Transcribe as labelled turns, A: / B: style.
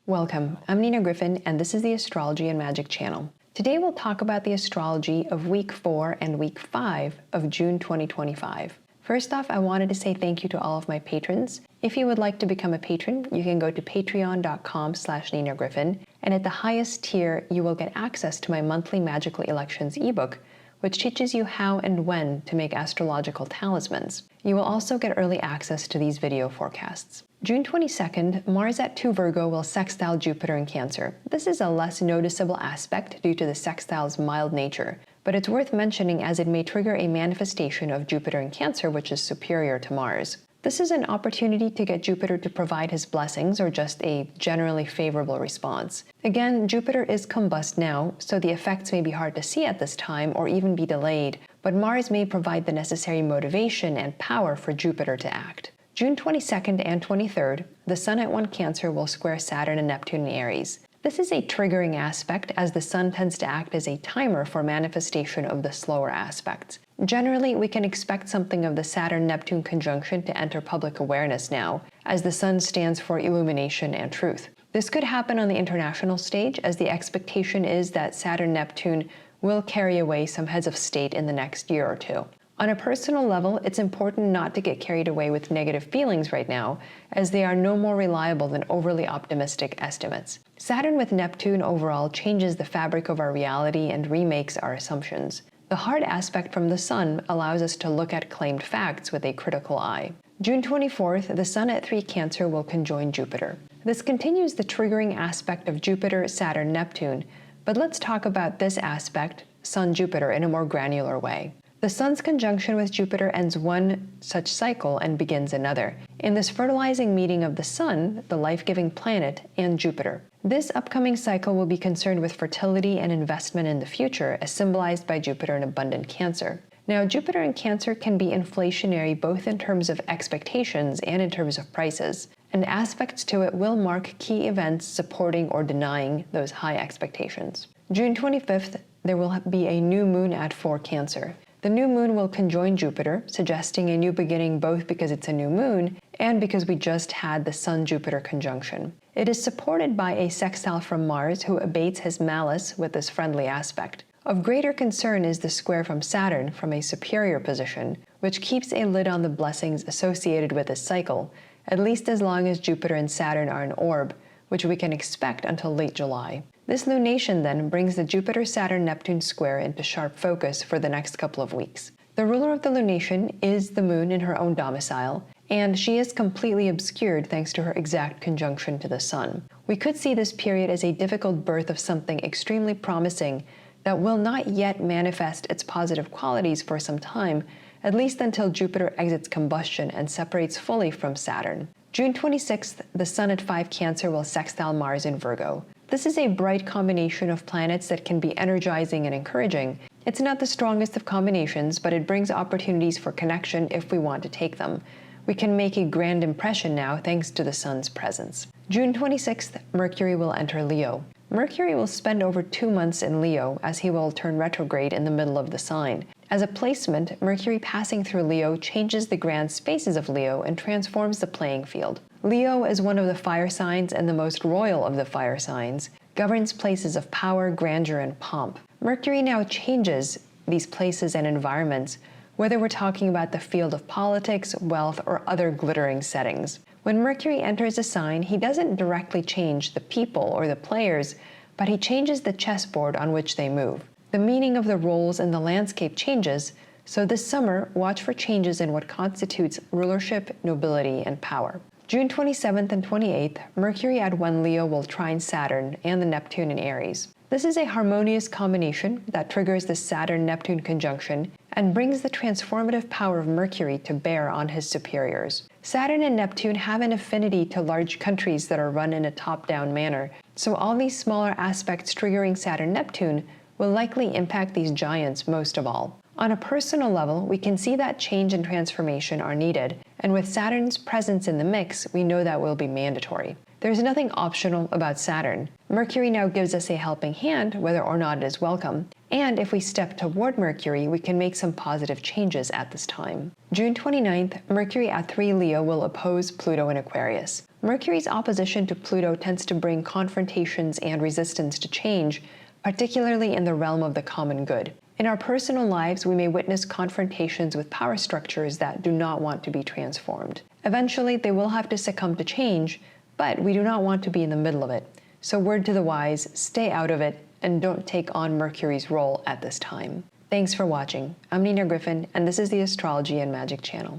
A: Welcome, I'm Nina Gryphon, and this is the Astrology and Magic channel. Today we'll talk about the astrology of week 4 and week 5 of June 2025. First off, I wanted to say thank you to all of my patrons. If you would like to become a patron, you can go to patreon.com/Nina Gryphon, and at the highest tier, you will get access to my monthly Magical Elections ebook, which teaches you how and when to make astrological talismans. You will also get early access to these video forecasts. June 22nd, Mars at 2 Virgo will sextile Jupiter in Cancer. This is a less noticeable aspect due to the sextile's mild nature, but it's worth mentioning as it may trigger a manifestation of Jupiter in Cancer, which is superior to Mars. This is an opportunity to get Jupiter to provide his blessings or just a generally favorable response. Again, Jupiter is combust now, so the effects may be hard to see at this time or even be delayed, but Mars may provide the necessary motivation and power for Jupiter to act. June 22nd and 23rd, the Sun at 1 Cancer will square Saturn and Neptune in Aries. This is a triggering aspect as the Sun tends to act as a timer for manifestation of the slower aspects. Generally, we can expect something of the Saturn-Neptune conjunction to enter public awareness now, as the Sun stands for illumination and truth. This could happen on the international stage, as the expectation is that Saturn-Neptune will carry away some heads of state in the next year or two. On a personal level, it's important not to get carried away with negative feelings right now, as they are no more reliable than overly optimistic estimates. Saturn with Neptune overall changes the fabric of our reality and remakes our assumptions. The hard aspect from the Sun allows us to look at claimed facts with a critical eye. June 24th, the Sun at 3 Cancer will conjoin Jupiter. This continues the triggering aspect of Jupiter, Saturn, Neptune, but let's talk about this aspect, Sun-Jupiter, in a more granular way. The Sun's conjunction with Jupiter ends one such cycle and begins another, in this fertilizing meeting of the Sun, the life-giving planet, and Jupiter. This upcoming cycle will be concerned with fertility and investment in the future, as symbolized by Jupiter in abundant Cancer. Now, Jupiter in Cancer can be inflationary both in terms of expectations and in terms of prices, and aspects to it will mark key events supporting or denying those high expectations. June 25th, there will be a new moon at 4 Cancer. The new moon will conjoin Jupiter, suggesting a new beginning both because it's a new moon and because we just had the Sun-Jupiter conjunction. It is supported by a sextile from Mars, who abates his malice with this friendly aspect. Of greater concern is the square from Saturn from a superior position, which keeps a lid on the blessings associated with this cycle, at least as long as Jupiter and Saturn are an orb, which we can expect until late July. This lunation then brings the Jupiter-Saturn-Neptune square into sharp focus for the next couple of weeks. The ruler of the lunation is the moon in her own domicile, and she is completely obscured thanks to her exact conjunction to the Sun. We could see this period as a difficult birth of something extremely promising that will not yet manifest its positive qualities for some time, at least until Jupiter exits combustion and separates fully from Saturn. June 26th, the Sun at 5 Cancer will sextile Mars in Virgo. This is a bright combination of planets that can be energizing and encouraging. It's not the strongest of combinations, but it brings opportunities for connection if we want to take them. We can make a grand impression now thanks to the Sun's presence. June 26th, Mercury will enter Leo. Mercury will spend over 2 months in Leo, as he will turn retrograde in the middle of the sign. As a placement, Mercury passing through Leo changes the grand spaces of Leo and transforms the playing field. Leo is one of the fire signs and the most royal of the fire signs, governs places of power, grandeur, and pomp. Mercury now changes these places and environments, whether we're talking about the field of politics, wealth, or other glittering settings. When Mercury enters a sign, he doesn't directly change the people or the players, but he changes the chessboard on which they move. The meaning of the roles in the landscape changes, so this summer, watch for changes in what constitutes rulership, nobility, and power. June 27th and 28th, Mercury at 1 Leo will trine Saturn and the Neptune in Aries. This is a harmonious combination that triggers the Saturn-Neptune conjunction and brings the transformative power of Mercury to bear on his superiors. Saturn and Neptune have an affinity to large countries that are run in a top-down manner, so all these smaller aspects triggering Saturn-Neptune will likely impact these giants most of all. On a personal level, we can see that change and transformation are needed, and with Saturn's presence in the mix, we know that will be mandatory. There's nothing optional about Saturn. Mercury now gives us a helping hand, whether or not it is welcome, and if we step toward Mercury, we can make some positive changes at this time. June 29th, Mercury at 3 Leo will oppose Pluto in Aquarius. Mercury's opposition to Pluto tends to bring confrontations and resistance to change, particularly in the realm of the common good. In our personal lives, we may witness confrontations with power structures that do not want to be transformed. Eventually, they will have to succumb to change, but we do not want to be in the middle of it. So word to the wise, stay out of it and don't take on Mercury's role at this time. Thanks for watching. I'm Nina Gryphon, and this is the Astrology and Magic channel.